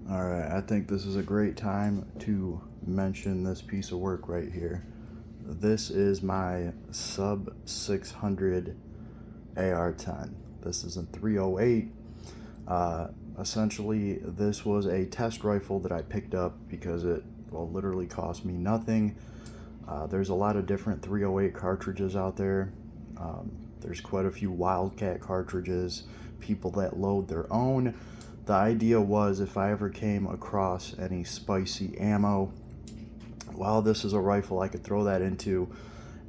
Alright, I think this is a great time to mention this piece of work right here. This is my sub 600 AR10. This is in 308. Essentially, this was a test rifle that I picked up because it literally cost me nothing. There's a lot of different 308 cartridges out there. There's quite a few Wildcat cartridges, people that load their own. The idea was if I ever came across any spicy ammo, well, this is a rifle I could throw that into,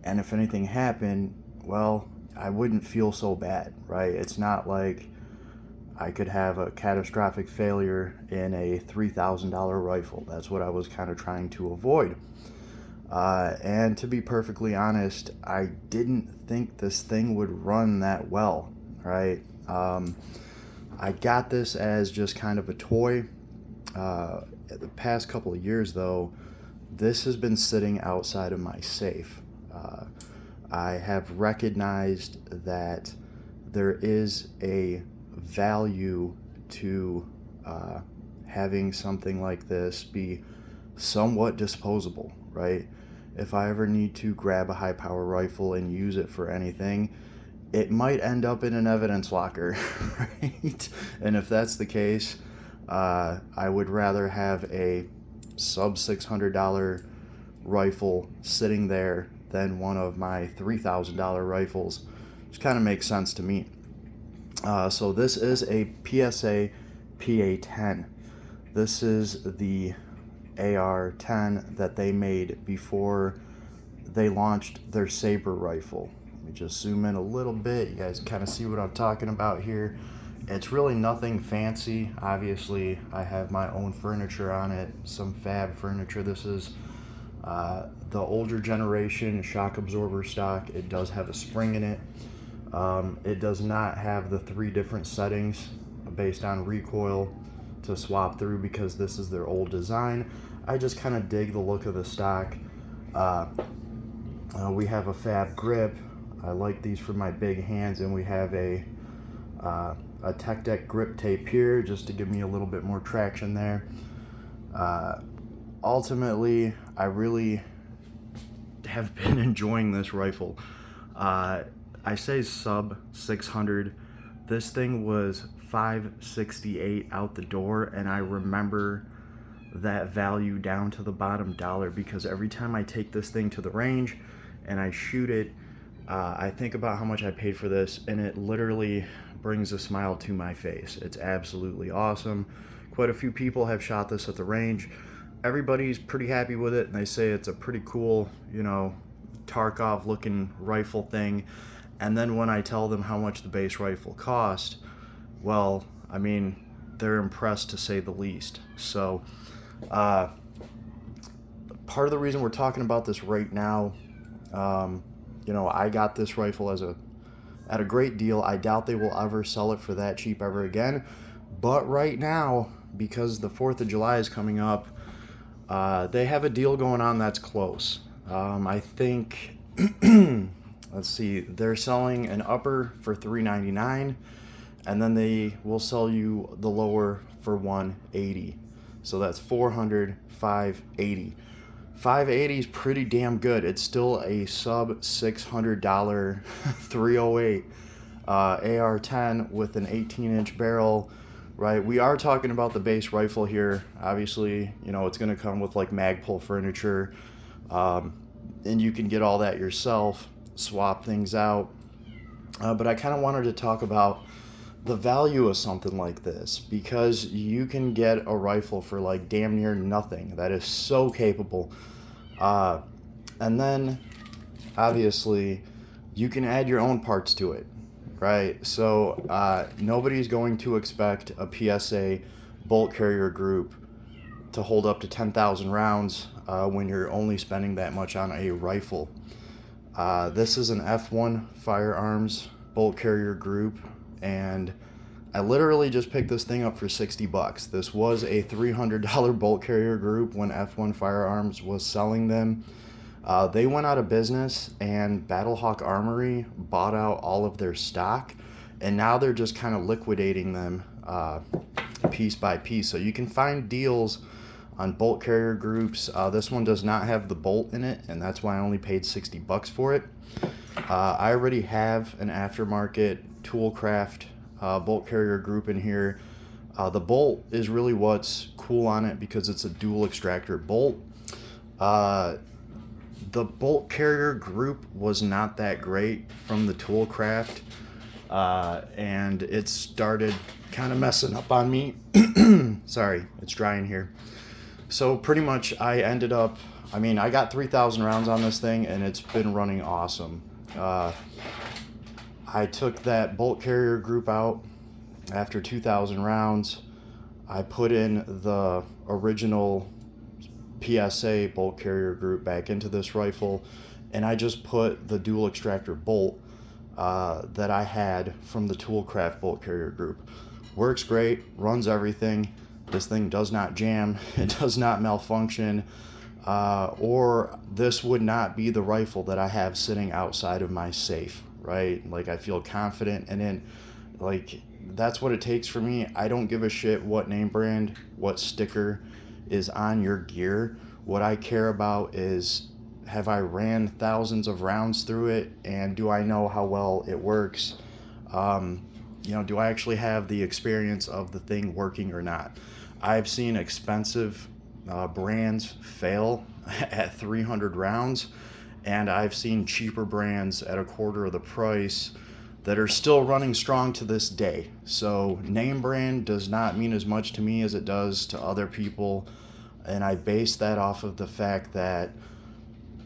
and if anything happened, well, I wouldn't feel so bad, right? It's not like I could have a catastrophic failure in a $3,000 rifle. That's what I was kind of trying to avoid. And to be perfectly honest, I didn't think this thing would run that well, right? I got this as just kind of a toy. The past couple of years, though, this has been sitting outside of my safe. I have recognized that there is a value to having something like this be somewhat disposable, right? If I ever need to grab a high power rifle and use it for anything, it might end up in an evidence locker, right? And if that's the case, I would rather have a sub $600 rifle sitting there than one of my $3,000 rifles, which kind of makes sense to me. So this is a PSA PA10. This is the AR10 that they made before they launched their Saber rifle. Let me just zoom in a little bit. You guys kind of see what I'm talking about here. It's really nothing fancy. Obviously, I have my own furniture on it, some fab furniture. This is the older generation shock absorber stock. It does have a spring in it. It does not have the 3 different settings based on recoil to swap through because this is their old design. I just kind of dig the look of the stock. We have a fab grip. I like these for my big hands, and we have a Tech Deck grip tape here just to give me a little bit more traction there. Ultimately, I really have been enjoying this rifle. I say sub 600. This thing was $568 out the door, and I remember that value down to the bottom dollar because every time I take this thing to the range and I shoot it, I think about how much I paid for this, and it literally brings a smile to my face. It's absolutely awesome. Quite a few people have shot this at the range. Everybody's pretty happy with it, and they say it's a pretty cool, Tarkov looking rifle thing. And then when I tell them how much the base rifle cost, well, I mean, they're impressed to say the least. So part of the reason we're talking about this right now, I got this rifle at a great deal. I doubt they will ever sell it for that cheap ever again. But right now, because the 4th of July is coming up, they have a deal going on that's close. I think, let's see, they're selling an upper for $399, and then they will sell you the lower for $180. So that's $400, $580. $580 is pretty damn good. It's still a sub $600 308 AR10 with an 18-inch barrel, right? We are talking about the base rifle here. Obviously, it's going to come with like Magpul furniture, and you can get all that yourself, swap things out. But I kind of wanted to talk about the value of something like this because you can get a rifle for like damn near nothing that is so capable. And then obviously you can add your own parts to it, right? So nobody's going to expect a PSA bolt carrier group to hold up to 10,000 rounds when you're only spending that much on a rifle. This is an F1 Firearms bolt carrier group, and I literally just picked this thing up for $60. This was a $300 bolt carrier group when F1 Firearms was selling them. They went out of business, and Battlehawk Armory bought out all of their stock, and now they're just kind of liquidating them piece by piece. So you can find deals on bolt carrier groups. This one does not have the bolt in it, and that's why I only paid 60 bucks for it. I already have an aftermarket Toolcraft bolt carrier group in here. The bolt is really what's cool on it because it's a dual extractor bolt. The bolt carrier group was not that great from the Toolcraft, and it started kind of messing up on me. Sorry, it's dry in here. So pretty much I ended up, I got 3,000 rounds on this thing, and it's been running awesome. I took that bolt carrier group out after 2,000 rounds. I put in the original PSA bolt carrier group back into this rifle, and I just put the dual extractor bolt that I had from the Toolcraft bolt carrier group. Works great, runs everything. This thing does not jam, it does not malfunction, or this would not be the rifle that I have sitting outside of my safe, right? Like, I feel confident, and then, like, that's what it takes for me. I don't give a shit what name brand, what sticker is on your gear. What I care about is, have I ran thousands of rounds through it, and do I know how well it works? Do I actually have the experience of the thing working or not? I've seen expensive brands fail at 300 rounds, and I've seen cheaper brands at a quarter of the price that are still running strong to this day. So name brand does not mean as much to me as it does to other people, and I base that off of the fact that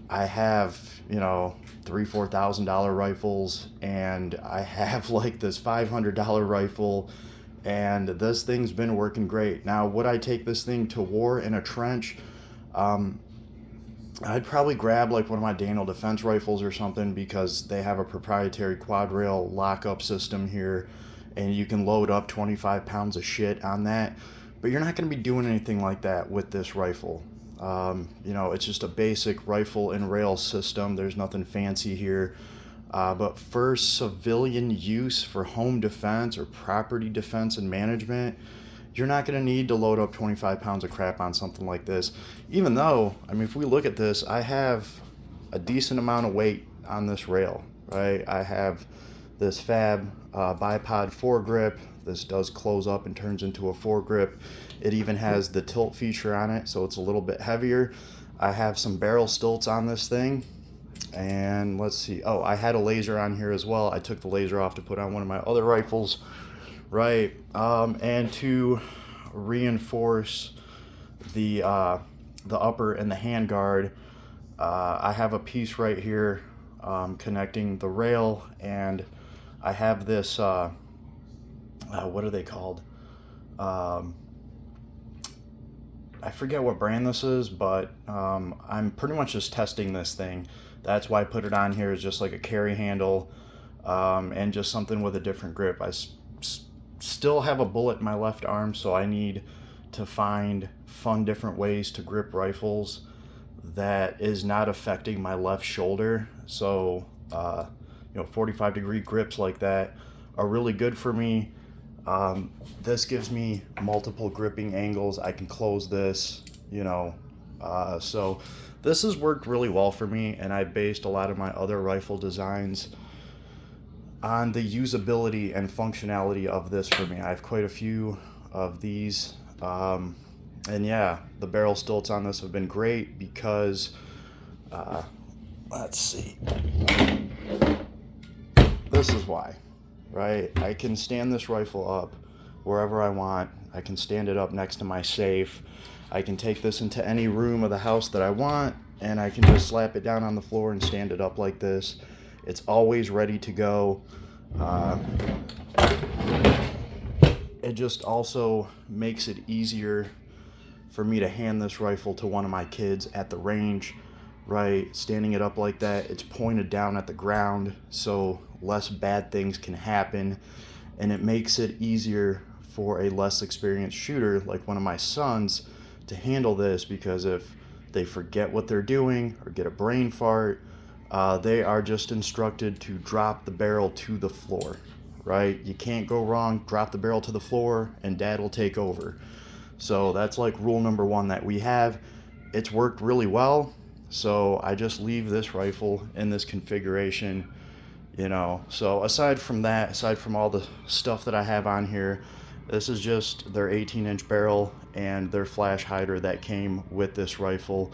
I have, $3,000-$4,000 rifles, and I have like this $500 rifle, and this thing's been working great. Now, would I take this thing to war in a trench? I'd probably grab like one of my Daniel Defense rifles or something, because they have a proprietary quad rail lockup system here, and you can load up 25 pounds of shit on that. But you're not going to be doing anything like that with this rifle. It's just a basic rifle and rail system. There's nothing fancy here. But for civilian use, for home defense or property defense and management, you're not going to need to load up 25 pounds of crap on something like this. Even though, if we look at this, I have a decent amount of weight on this rail, right? I have this Fab bipod foregrip. This does close up and turns into a foregrip. It even has the tilt feature on it, so it's a little bit heavier. I have some barrel stilts on this thing. And let's see. Oh, I had a laser on here as well. I took the laser off to put on one of my other rifles, right? And to reinforce the upper and the handguard, I have a piece right here connecting the rail, and I have this. What are they called? I forget what brand this is, but I'm pretty much just testing this thing. That's why I put it on here, is just like a carry handle, and just something with a different grip. I still have a bullet in my left arm, so I need to find fun different ways to grip rifles that is not affecting my left shoulder. So 45-degree grips like that are really good for me. This gives me multiple gripping angles. I can close this, so this has worked really well for me, and I based a lot of my other rifle designs on the usability and functionality of this for me. I have quite a few of these, and yeah, the barrel stilts on this have been great because, let's see, this is why. Right, I can stand this rifle up wherever I want. I can stand it up next to my safe. I can take this into any room of the house that I want, and I can just slap it down on the floor and stand it up like this. It's always ready to go. It just also makes it easier for me to hand this rifle to one of my kids at the range, right? Standing it up like that, it's pointed down at the ground, so less bad things can happen, and it makes it easier for a less experienced shooter like one of my sons to handle this, because if they forget what they're doing or get a brain fart, they are just instructed to drop the barrel to the floor, right? You can't go wrong. Drop the barrel to the floor and dad will take over. So that's like rule number one that we have. It's worked really well. So I just leave this rifle in this configuration, you know. So aside from that, aside from all the stuff that I have on here, this is just their 18-inch barrel and their flash hider that came with this rifle.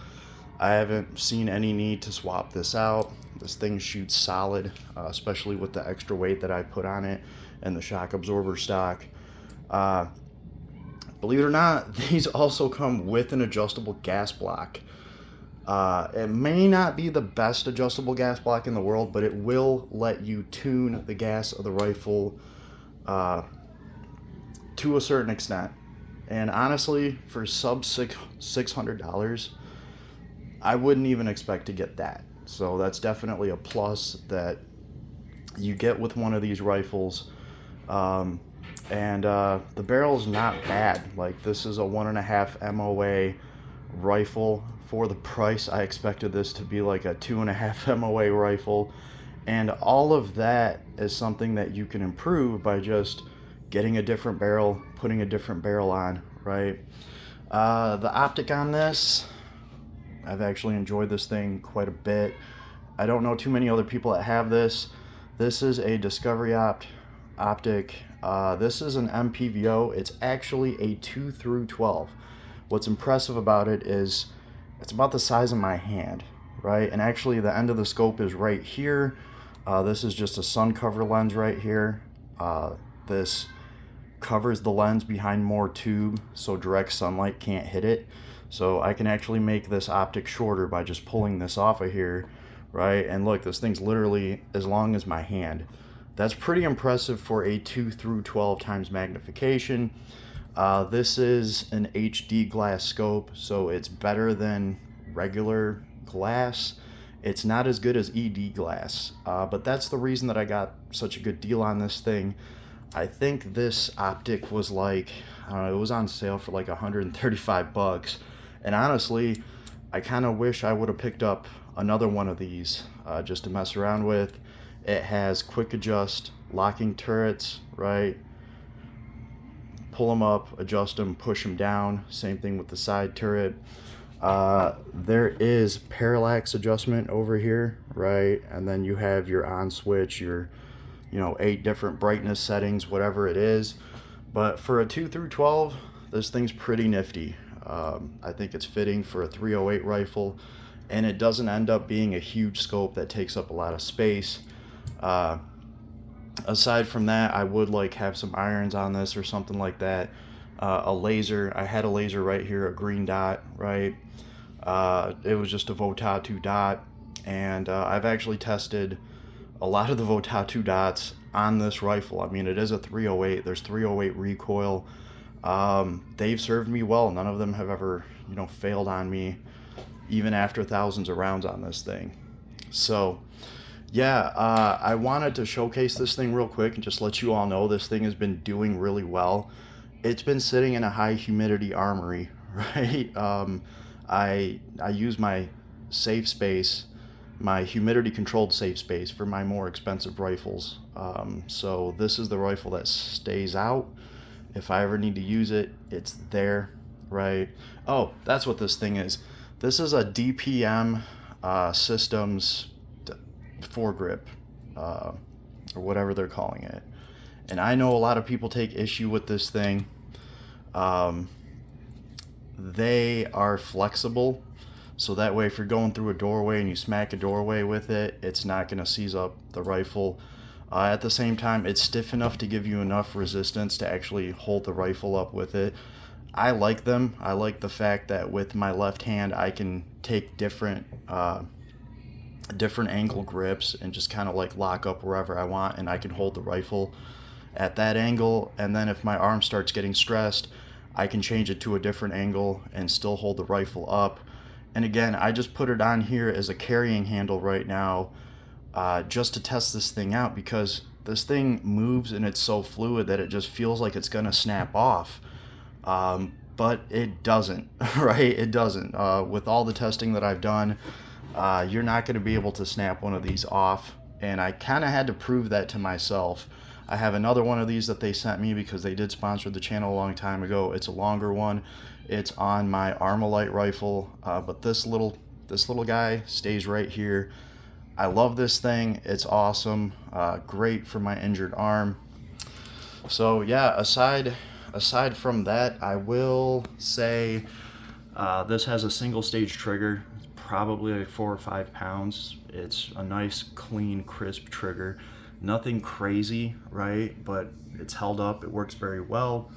I haven't seen any need to swap this out. This thing shoots solid, especially with the extra weight that I put on it and the shock absorber stock. Believe it or not, these also come with an adjustable gas block. It may not be the best adjustable gas block in the world, but it will let you tune the gas of the rifle to a certain extent. And honestly, for sub $600, I wouldn't even expect to get that. So that's definitely a plus that you get with one of these rifles. The barrel's not bad. Like, this is a 1.5 MOA rifle. For the price, I expected this to be like a 2.5 MOA rifle. And all of that is something that you can improve by just getting a different barrel, putting a different barrel on, right? The optic on this, I've actually enjoyed this thing quite a bit. I don't know too many other people that have this. This is a Discovery optic. This is an MPVO. It's actually a 2/12. What's impressive about it is it's about the size of my hand, right? And actually the end of the scope is right here. This is just a sun cover lens right here. This covers the lens behind more tube so direct sunlight can't hit it. So I can actually make this optic shorter by just pulling this off of here, right? And look, this thing's literally as long as my hand. That's pretty impressive for a 2/12 times magnification. This is an HD glass scope, so it's better than regular glass. It's not as good as ED glass, but that's the reason that I got such a good deal on this thing. I think this optic was like, I don't know, it was on sale for like 135 bucks. And honestly, I kind of wish I would have picked up another one of these just to mess around with. It has quick adjust locking turrets, right? Pull them up, adjust them, push them down. Same thing with the side turret. There is parallax adjustment over here, right? And then you have your on switch, your 8 different brightness settings, whatever it is. But for a 2/12, this thing's pretty nifty. I think it's fitting for a 308 rifle, and it doesn't end up being a huge scope that takes up a lot of space. Aside from that, I would like have some irons on this or something like that. A laser, I had a laser right here, a green dot, right? It was just a Votatu dot, and I've actually tested a lot of the Votatu dots on this rifle. I mean, it is a 308. There's 308 recoil. They've served me well. None of them have ever, failed on me, even after thousands of rounds on this thing. So, yeah, I wanted to showcase this thing real quick and just let you all know this thing has been doing really well. It's been sitting in a high humidity armory, right? I use my safe space, my humidity controlled safe space for my more expensive rifles. So this is the rifle that stays out. If I ever need to use it, it's there, right? Oh, that's what this thing is. This is a DPM Systems foregrip, or whatever they're calling it. And I know a lot of people take issue with this thing. They are flexible, so that way if you're going through a doorway and you smack a doorway with it, it's not going to seize up the rifle. At the same time, it's stiff enough to give you enough resistance to actually hold the rifle up with it. I like them. I like the fact that with my left hand I can take different angle grips and just kind of like lock up wherever I want, and I can hold the rifle at that angle. And then if my arm starts getting stressed, I can change it to a different angle and still hold the rifle up. And again, I just put it on here as a carrying handle right now, just to test this thing out, because this thing moves and it's so fluid that it just feels like it's gonna snap off. But it doesn't, right? It doesn't. With all the testing that I've done, you're not going to be able to snap one of these off, and I kind of had to prove that to myself. I have another one of these that they sent me because they did sponsor the channel a long time ago. It's a longer one. It's on my Armalite rifle, but this little guy stays right here. I love this thing. It's awesome. Great for my injured arm. So yeah, aside from that, I will say this has a single stage trigger. It's probably like 4 or 5 pounds. It's a nice, clean, crisp trigger. Nothing crazy, right? But it's held up. It works very well.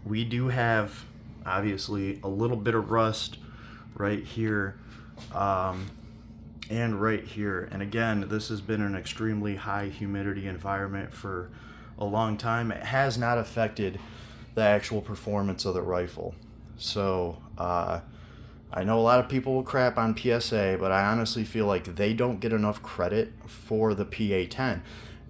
We do have, obviously, a little bit of rust right here and right here. And again, this has been an extremely high humidity environment for a long time. It has not affected the actual performance of the rifle. So I know a lot of people will crap on PSA, but I honestly feel like they don't get enough credit for the PA10.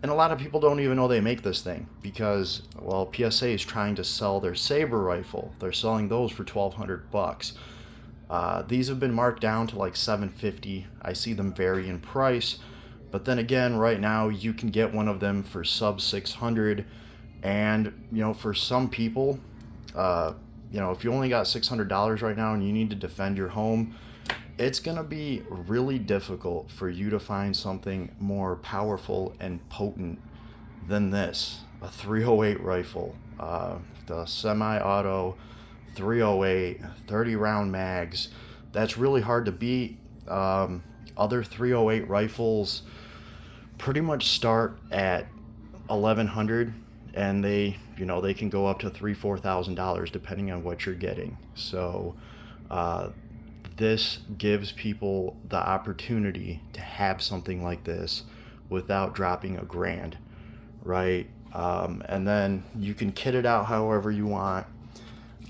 And a lot of people don't even know they make this thing because, well, PSA is trying to sell their Saber rifle. They're selling those for $1,200. These have been marked down to like $750. I see them vary in price, but then again, right now you can get one of them for sub $600. And you know, for some people, you know, if you only got $600 right now and you need to defend your home, it's gonna be really difficult for you to find something more powerful and potent than this, a 308 rifle, the semi-auto 308, 30 round mags. That's really hard to beat. Other 308 rifles pretty much start at 1100, and they, you know, they can go up to $3,000-$4,000 depending on what you're getting. So this gives people the opportunity to have something like this without dropping $1,000, right? And then you can kit it out however you want,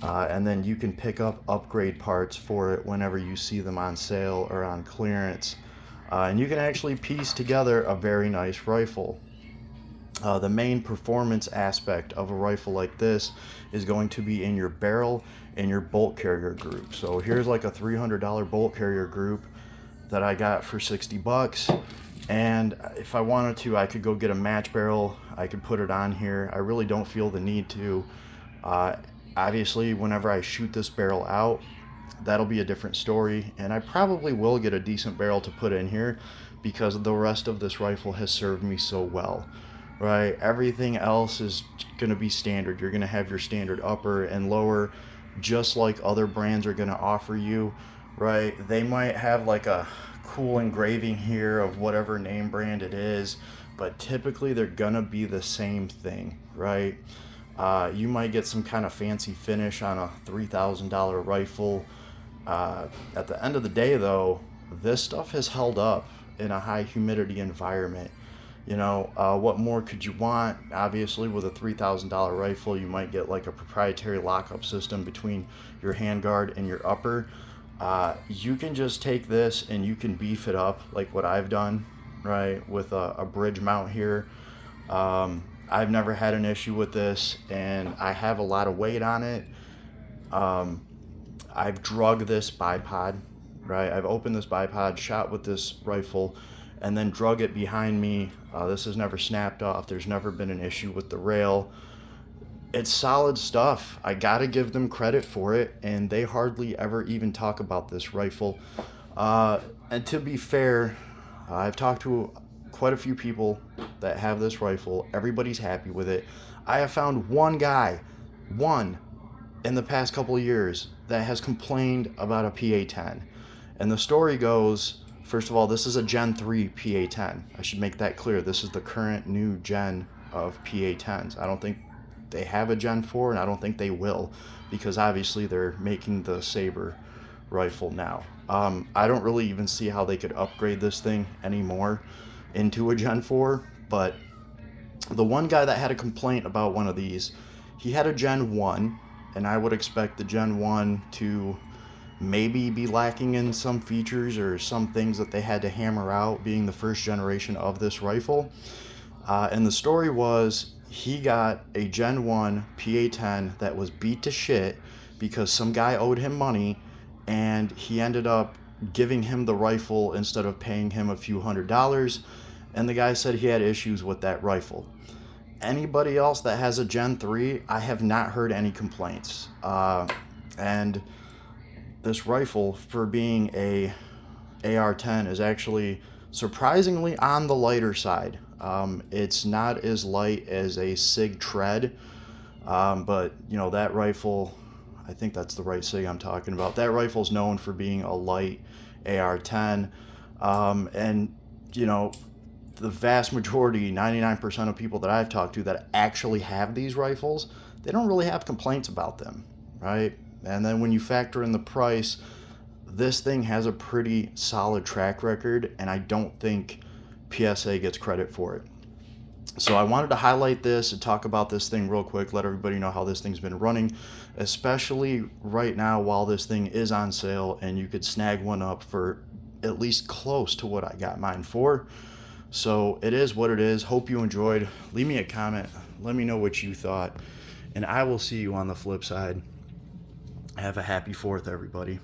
and then you can pick up upgrade parts for it whenever you see them on sale or on clearance, and you can actually piece together a very nice rifle. The main performance aspect of a rifle like this is going to be in your barrel and your bolt carrier group. So here's like a $300 bolt carrier group that I got for 60 bucks. And if I wanted to, I could go get a match barrel. I could put it on here. I really don't feel the need to. Obviously, whenever I shoot this barrel out, that'll be a different story. And I probably will get a decent barrel to put in here because the rest of this rifle has served me so well. Right, everything else is going to be standard. You're going to have your standard upper and lower, just like other brands are going to offer you, right? They might have like a cool engraving here of whatever name brand it is, but typically they're going to be the same thing, right? You might get some kind of fancy finish on a $3,000 rifle. At the end of the day, though, this stuff has held up in a high humidity environment. You know, what more could you want? Obviously, with a $3,000 rifle, you might get like a proprietary lockup system between your handguard and your upper. You can just take this and you can beef it up like what I've done, right, with a bridge mount here. I've never had an issue with this, and I have a lot of weight on it. I've drug this bipod, right? I've opened this bipod, shot with this rifle, and then drug it behind me. This has never snapped off. There's never been an issue with the rail. It's solid stuff. I gotta give them credit for it, and they hardly ever even talk about this rifle. And to be fair, I've talked to quite a few people that have this rifle. Everybody's happy with it. I have found one guy, in the past couple of years that has complained about a PA10. And the story goes, first of all, this is a Gen 3 PA10. I should make that clear. This is the current new gen of PA10s. I don't think they have a Gen 4, and I don't think they will, because obviously they're making the Saber rifle now. I don't really even see how they could upgrade this thing anymore into a Gen 4, but the one guy that had a complaint about one of these, he had a Gen 1, and I would expect the Gen 1 to maybe be lacking in some features or some things that they had to hammer out, being the first generation of this rifle. And the story was he got a Gen 1 PA10 that was beat to shit because some guy owed him money, and he ended up giving him the rifle instead of paying him a few $100s. and the guy said he had issues with that rifle. Anybody else that has a Gen 3, I have not heard any complaints. And this rifle, for being a AR10, is actually surprisingly on the lighter side. It's not as light as a SIG Tread, but you know, that rifle, I think that's the right SIG I'm talking about. That rifle's known for being a light AR10, and you know, the vast majority, 99% of people that I've talked to that actually have these rifles, they don't really have complaints about them, right? And then when you factor in the price, this thing has a pretty solid track record, and I don't think PSA gets credit for it. So I wanted to highlight this and talk about this thing real quick, let everybody know how this thing's been running, especially right now while this thing is on sale and you could snag one up for at least close to what I got mine for. So it is what it is. Hope you enjoyed. Leave me a comment. Let me know what you thought. And I will see you on the flip side. Have a happy 4th, everybody.